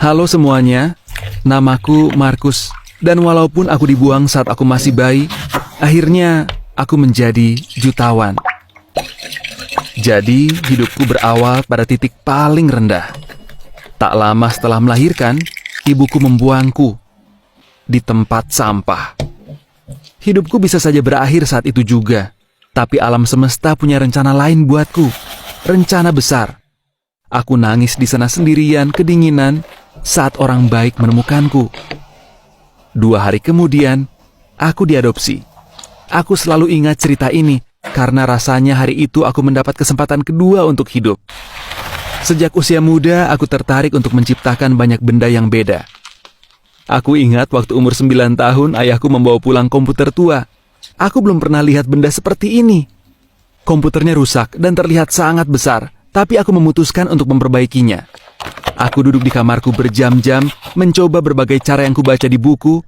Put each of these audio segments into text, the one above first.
Halo semuanya, namaku Markus. Dan walaupun aku dibuang saat aku masih bayi, akhirnya aku menjadi jutawan. Jadi, hidupku berawal pada titik paling rendah. Tak lama setelah melahirkan, ibuku membuangku di tempat sampah. Hidupku bisa saja berakhir saat itu juga, tapi alam semesta punya rencana lain buatku, rencana besar. Aku nangis di sana sendirian, kedinginan, saat orang baik menemukanku. 2 hari kemudian, aku diadopsi. Aku selalu ingat cerita ini, karena rasanya hari itu aku mendapat kesempatan kedua untuk hidup. Sejak usia muda, aku tertarik untuk menciptakan banyak benda yang beda. Aku ingat waktu umur 9 tahun, ayahku membawa pulang komputer tua. Aku belum pernah lihat benda seperti ini. Komputernya rusak dan terlihat sangat besar, tapi aku memutuskan untuk memperbaikinya. Aku duduk di kamarku berjam-jam, mencoba berbagai cara yang kubaca di buku,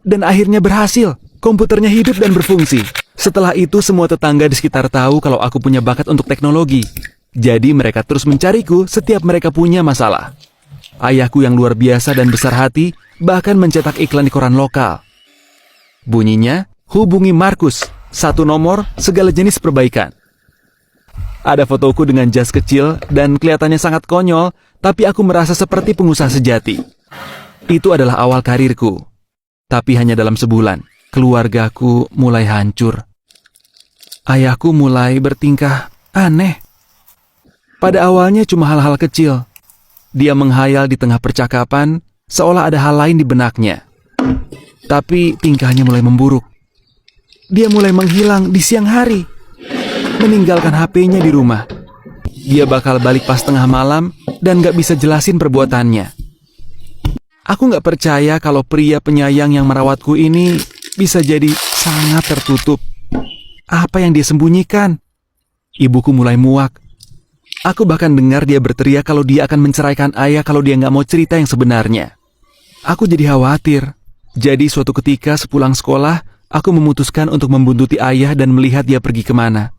dan akhirnya berhasil. Komputernya hidup dan berfungsi. Setelah itu, semua tetangga di sekitar tahu kalau aku punya bakat untuk teknologi. Jadi mereka terus mencariku setiap mereka punya masalah. Ayahku yang luar biasa dan besar hati, bahkan mencetak iklan di koran lokal. Bunyinya, hubungi Markus, 1 nomor, segala jenis perbaikan. Ada fotoku dengan jas kecil dan kelihatannya sangat konyol, tapi aku merasa seperti pengusaha sejati. Itu adalah awal karirku. Tapi hanya dalam sebulan, keluargaku mulai hancur. Ayahku mulai bertingkah aneh. Pada awalnya cuma hal-hal kecil. Dia menghayal di tengah percakapan, seolah ada hal lain di benaknya. Tapi tingkahnya mulai memburuk. Dia mulai menghilang di siang hari, meninggalkan HP-nya di rumah. Dia bakal balik pas tengah malam dan gak bisa jelasin perbuatannya. Aku gak percaya kalau pria penyayang yang merawatku ini bisa jadi sangat tertutup. Apa yang dia sembunyikan? Ibuku mulai muak. Aku bahkan dengar dia berteriak kalau dia akan menceraikan ayah kalau dia gak mau cerita yang sebenarnya. Aku jadi khawatir. Jadi suatu ketika sepulang sekolah, aku memutuskan untuk membuntuti ayah dan melihat dia pergi kemana.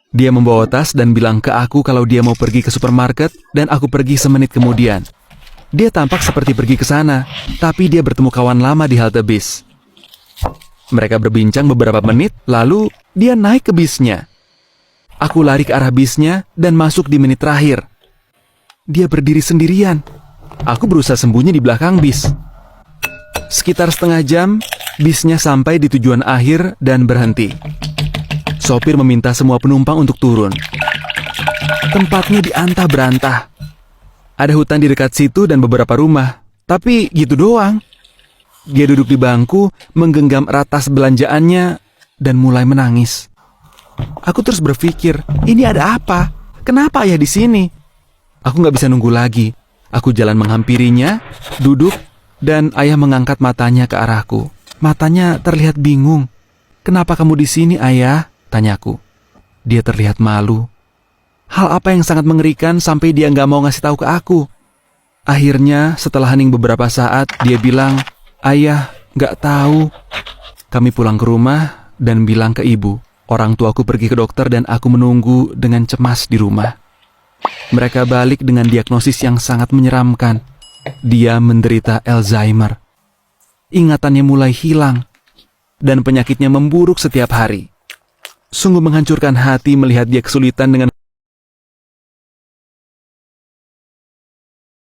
Dia membawa tas dan bilang ke aku kalau dia mau pergi ke supermarket, dan aku pergi semenit kemudian. Dia tampak seperti pergi ke sana, tapi dia bertemu kawan lama di halte bis. Mereka berbincang beberapa menit, lalu dia naik ke bisnya. Aku lari ke arah bisnya dan masuk di menit terakhir. Dia berdiri sendirian. Aku berusaha sembunyi di belakang bis. Sekitar setengah jam, bisnya sampai di tujuan akhir dan berhenti. Sopir meminta semua penumpang untuk turun. Tempatnya diantah-berantah. Ada hutan di dekat situ dan beberapa rumah. Tapi gitu doang. Dia duduk di bangku, menggenggam erat tas belanjaannya, dan mulai menangis. Aku terus berpikir, ini ada apa? Kenapa ayah di sini? Aku gak bisa nunggu lagi. Aku jalan menghampirinya, duduk, dan ayah mengangkat matanya ke arahku. Matanya terlihat bingung. Kenapa kamu di sini, ayah? Tanyaku. Dia terlihat malu. Hal apa yang sangat mengerikan sampai dia gak mau ngasih tahu ke aku? Akhirnya, setelah hening beberapa saat, dia bilang, ayah, gak tahu. Kami pulang ke rumah dan bilang ke ibu. Orang tuaku pergi ke dokter dan aku menunggu dengan cemas di rumah. Mereka balik dengan diagnosis yang sangat menyeramkan. Dia menderita Alzheimer. Ingatannya mulai hilang, dan penyakitnya memburuk setiap hari. Sungguh menghancurkan hati melihat dia kesulitan dengan